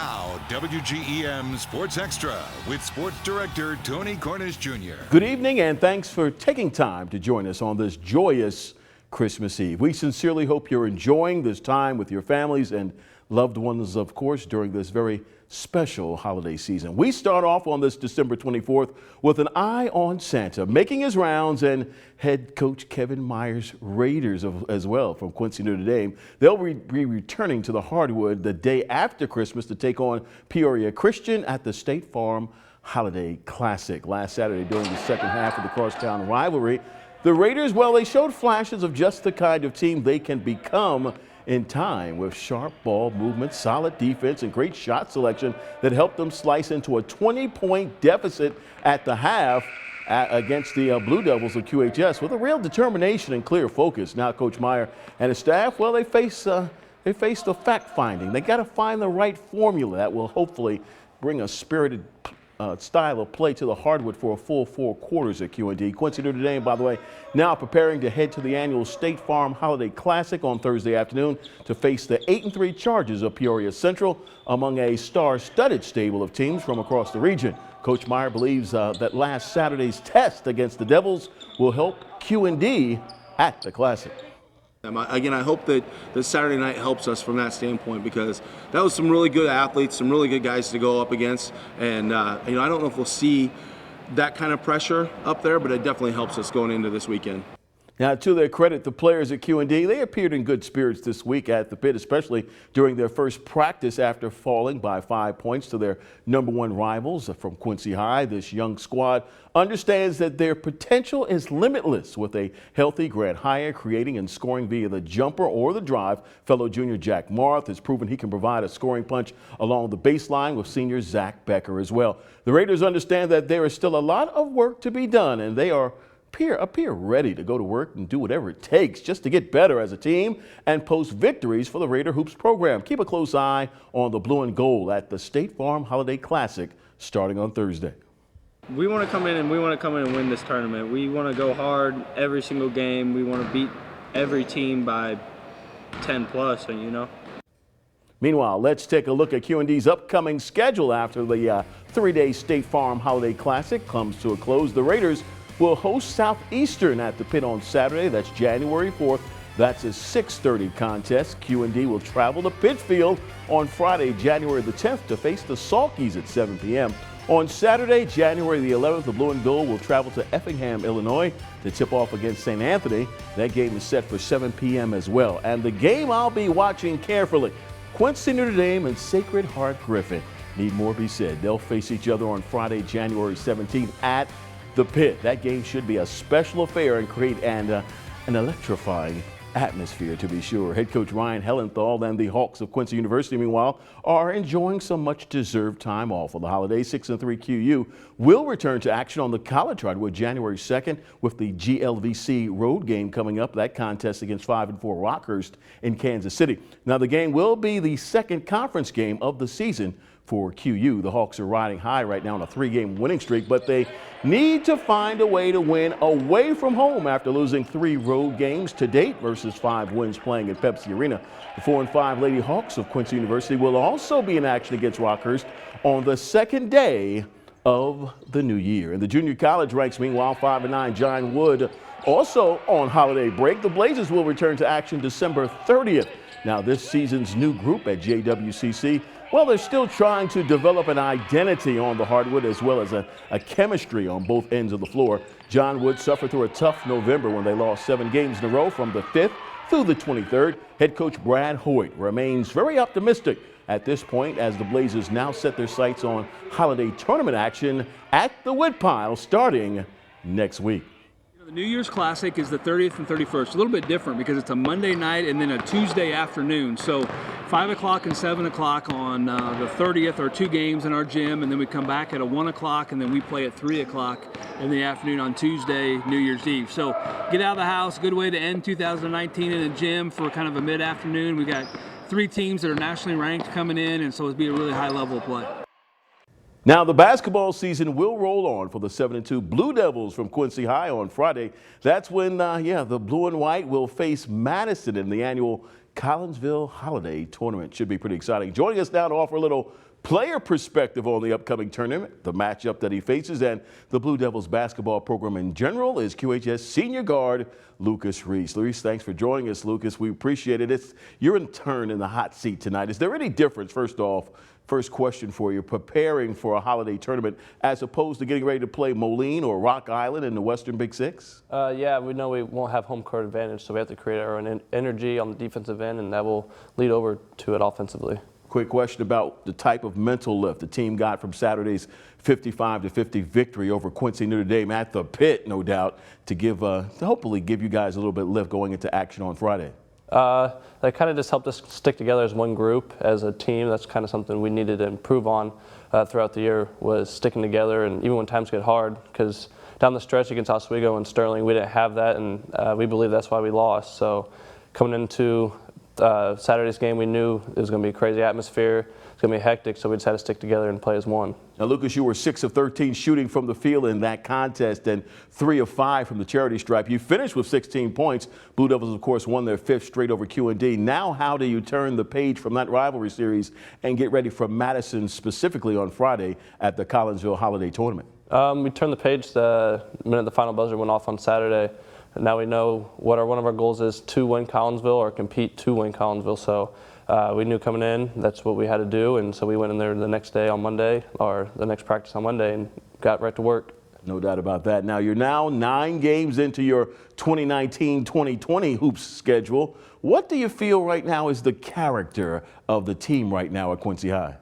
Now, WGEM Sports Extra with Sports Director Tony Cornish Jr. Good evening and thanks for taking time to join us on this joyous Christmas Eve. We sincerely hope you're enjoying this time with your families and loved ones, of course, during this very special holiday season. We start off on this December 24th with an eye on Santa making his rounds and head coach Kevin Myers' Raiders as well from Quincy, Notre Dame. They'll be returning to the hardwood the day after Christmas to take on Peoria Christian at the State Farm Holiday Classic. Last Saturday during the second half of the crosstown rivalry, the Raiders, well, they showed flashes of just the kind of team they can become in time with sharp ball movement, solid defense, and great shot selection that helped them slice into a 20-point deficit at the half against the Blue Devils of QHS with a real determination and clear focus. Now Coach Meyer and his staff, well, they face the fact-finding. They got to find the right formula that will hopefully bring a spirited style of play to the hardwood for a full 4 quarters at QND. Quincy, Notre Dame, by the way, now preparing to head to the annual State Farm Holiday Classic on Thursday afternoon to face the 8-3 Chargers of Peoria Central among a star-studded stable of teams from across the region. Coach Meyer believes that last Saturday's test against the Devils will help QND at the Classic. Again, I hope that Saturday night helps us from that standpoint because that was some really good athletes, some really good guys to go up against. And, I don't know if we'll see that kind of pressure up there, but it definitely helps us going into this weekend. Now, to their credit, the players at QND, they appeared in good spirits this week at the pit, especially during their first practice after falling by 5 points to their #1 rivals from Quincy High. This young squad understands that their potential is limitless with a healthy Grant Hire creating and scoring via the jumper or the drive. Fellow junior Jack Marth has proven he can provide a scoring punch along the baseline with senior Zach Becker as well. The Raiders understand that there is still a lot of work to be done, and they appear ready to go to work and do whatever it takes just to get better as a team and post victories for the Raider Hoops program. Keep a close eye on the blue and gold at the State Farm Holiday Classic starting on Thursday. We want to come in and win this tournament. We want to go hard every single game. We want to beat every team by 10 plus, Meanwhile, let's take a look at QND's upcoming schedule after the 3-day State Farm Holiday Classic comes to a close. The Raiders will host Southeastern at the pit on Saturday. That's January 4th. That's a 6:30 contest. QND will travel to Pittsfield on Friday, January the 10th to face the Salkies at 7 p.m. On Saturday, January the 11th, the Blue and Gold will travel to Effingham, Illinois to tip off against St. Anthony. That game is set for 7 p.m. as well. And the game I'll be watching carefully, Quincy, Notre Dame and Sacred Heart Griffin. Need more be said. They'll face each other on Friday, January 17th at the pit. That game should be a special affair and create an electrifying atmosphere, to be sure. Head coach Ryan Hellenthal and the Hawks of Quincy University, meanwhile, are enjoying some much-deserved time off for the holidays. 6-3 QU will return to action on the college hardwood January 2nd with the GLVC road game coming up. That contest against 5-4 Rockhurst in Kansas City. Now, the game will be the second conference game of the season for QU. The Hawks are riding high right now on a 3-game winning streak, but they need to find a way to win away from home after losing 3 road games to date versus 5 wins playing at Pepsi Arena. The 4-5 Lady Hawks of Quincy University will also be in action against Rockhurst on the second day of the new year. In the junior college ranks, meanwhile, 5-9 John Wood also on holiday break. The Blazers will return to action December 30th. Now, this season's new group at JWCC, well, they're still trying to develop an identity on the hardwood as well as a chemistry on both ends of the floor. John Wood suffered through a tough November when they lost 7 games in a row from the 5th through the 23rd. Head coach Brad Hoyt remains very optimistic at this point as the Blazers now set their sights on holiday tournament action at the Woodpile starting next week. The New Year's Classic is the 30th and 31st. A little bit different because it's a Monday night and then a Tuesday afternoon. So 5 o'clock and 7 o'clock on the 30th are 2 games in our gym, and then we come back at 1 o'clock, and then we play at 3 o'clock in the afternoon on Tuesday, New Year's Eve. So get out of the house. Good way to end 2019 in the gym for kind of a mid-afternoon. We got 3 teams that are nationally ranked coming in, and so it'll be a really high level of play. Now, the basketball season will roll on for the 7-2 Blue Devils from Quincy High on Friday. That's when, the blue and white will face Madison in the annual Collinsville Holiday Tournament. Should be pretty exciting. Joining us now to offer a little player perspective on the upcoming tournament, the matchup that he faces, and the Blue Devils basketball program in general is QHS senior guard Lucas Reese. Reese, thanks for joining us, Lucas. We appreciate it. You're in turn in the hot seat tonight. Is there any difference, first off, first question for you, preparing for a holiday tournament as opposed to getting ready to play Moline or Rock Island in the Western Big Six? Yeah, we know we won't have home court advantage, so we have to create our own energy on the defensive end, and that will lead over to it offensively. Quick question about the type of mental lift the team got from Saturday's 55-50 victory over Quincy Notre Dame at the Pit, no doubt, to hopefully give you guys a little bit of lift going into action on Friday. That kind of just helped us stick together as one group, as a team. That's kind of something we needed to improve on throughout the year, was sticking together, and even when times get hard, because down the stretch against Oswego and Sterling, we didn't have that, and we believe that's why we lost. So coming into Saturday's game, we knew it was going to be a crazy atmosphere. It's going to be hectic, so we just had to stick together and play as one. Now, Lucas, you were 6 of 13 shooting from the field in that contest and 3 of 5 from the charity stripe. You finished with 16 points. Blue Devils, of course, won their 5th straight over QD. Now, how do you turn the page from that rivalry series and get ready for Madison specifically on Friday at the Collinsville Holiday Tournament? We turned the page the minute the final buzzer went off on Saturday. Now we know what one of our goals is, to win Collinsville or compete to win Collinsville. So we knew coming in that's what we had to do, and so we went in there the next day on Monday, or the next practice on Monday, and got right to work. No doubt about that. Now you're now 9 games into your 2019-2020 hoops schedule. What do you feel right now is the character of the team right now at Quincy High?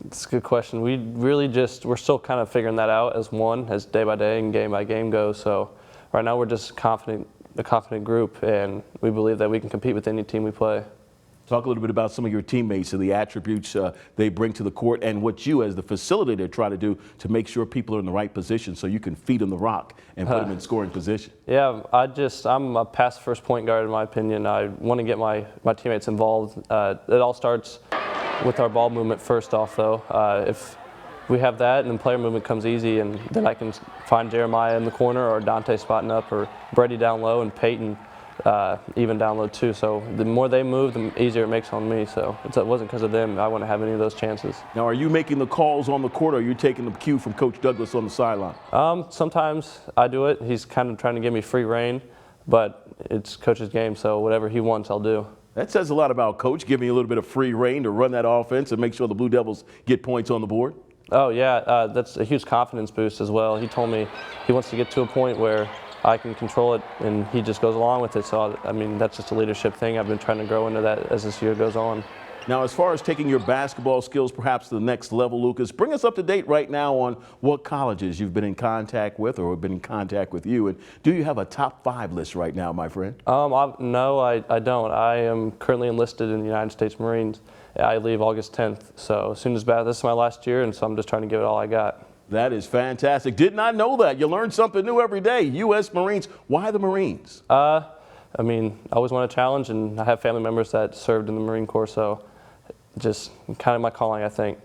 It's a good question. We're still kind of figuring that out as one, as day by day and game by game goes. So right now we're just a confident group, and we believe that we can compete with any team we play. Talk a little bit about some of your teammates and the attributes they bring to the court, and what you as the facilitator try to do to make sure people are in the right position so you can feed them the rock and put them in scoring position. Yeah, I'm a pass first point guard in my opinion. I want to get my teammates involved. It all starts with our ball movement first off, though. If we have that and then player movement comes easy, and then I can find Jeremiah in the corner, or Dante spotting up, or Brady down low, and Peyton even down low too. So the more they move, the easier it makes on me. So it wasn't because of them. I wouldn't have any of those chances. Now, are you making the calls on the court, or are you taking the cue from Coach Douglas on the sideline? Sometimes I do it. He's kind of trying to give me free reign, but it's Coach's game, so whatever he wants, I'll do. That says a lot about Coach, giving you a little bit of free reign to run that offense and make sure the Blue Devils get points on the board. Oh, yeah, that's a huge confidence boost as well. He told me he wants to get to a point where I can control it, and he just goes along with it. So, I mean, that's just a leadership thing. I've been trying to grow into that as this year goes on. Now, as far as taking your basketball skills perhaps to the next level, Lucas, bring us up to date right now on what colleges you've been in contact with or have been in contact with you. And do you have a top 5 list right now, my friend? No, I don't. I am currently enlisted in the United States Marines. I leave August 10th. So as soon as this is my last year, and so I'm just trying to give it all I got. That is fantastic. Did not know that. You learn something new every day. U.S. Marines. Why the Marines? I mean, I always want a challenge, and I have family members that served in the Marine Corps, so just kind of my calling, I think.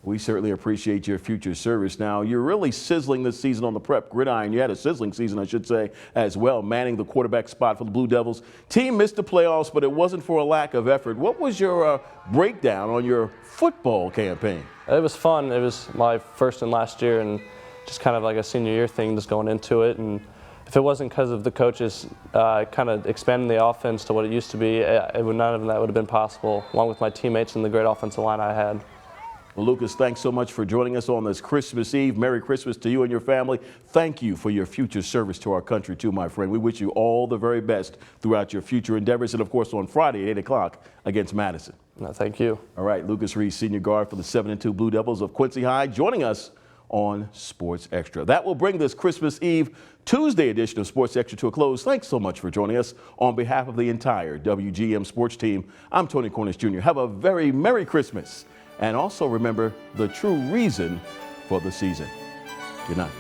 We certainly appreciate your future service. Now, you're really sizzling this season on the prep gridiron. You had a sizzling season, I should say, as well, manning the quarterback spot for the Blue Devils. Team missed the playoffs, but it wasn't for a lack of effort. What was your breakdown on your football campaign? It was fun. It was my first and last year, and just kind of like a senior year thing, just going into it. And if it wasn't because of the coaches kind of expanding the offense to what it used to be, none of that would have been possible, along with my teammates and the great offensive line I had. Well, Lucas, thanks so much for joining us on this Christmas Eve. Merry Christmas to you and your family. Thank you for your future service to our country, too, my friend. We wish you all the very best throughout your future endeavors, and, of course, on Friday at 8 o'clock against Madison. No, thank you. All right, Lucas Reese, senior guard for the 7-2 Blue Devils of Quincy High, joining us on Sports Extra. That will bring this Christmas Eve Tuesday edition of Sports Extra to a close. Thanks so much for joining us. On behalf of the entire WGEM sports team, I'm Tony Cornish Jr. Have a very Merry Christmas. And also remember the true reason for the season. Good night.